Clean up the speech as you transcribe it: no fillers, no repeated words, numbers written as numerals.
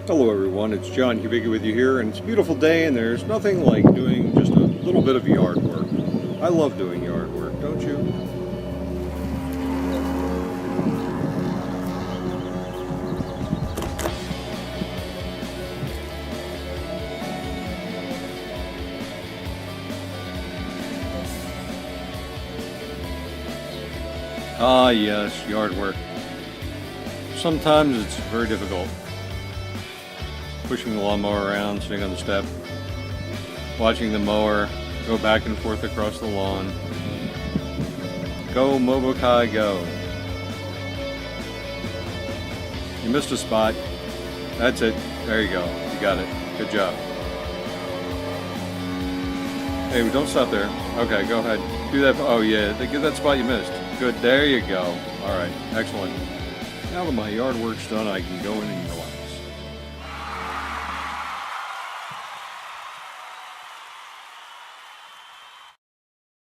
Hello everyone, it's John Hubickey with you here, and it's a beautiful day and there's nothing like doing just a little bit of yard work. I love doing yard work, don't you? Ah yes, yard work. Sometimes it's very difficult. Pushing the lawnmower around, sitting on the step, watching the mower go back and forth across the lawn. Go, Mobokai, go. You missed a spot. That's it. There you go. You got it. Good job. Hey, don't stop there. Okay, go ahead. Do that. Oh, yeah. Get that spot you missed. Good. There you go. All right. Excellent. Now that my yard work's done, I can go in and relax.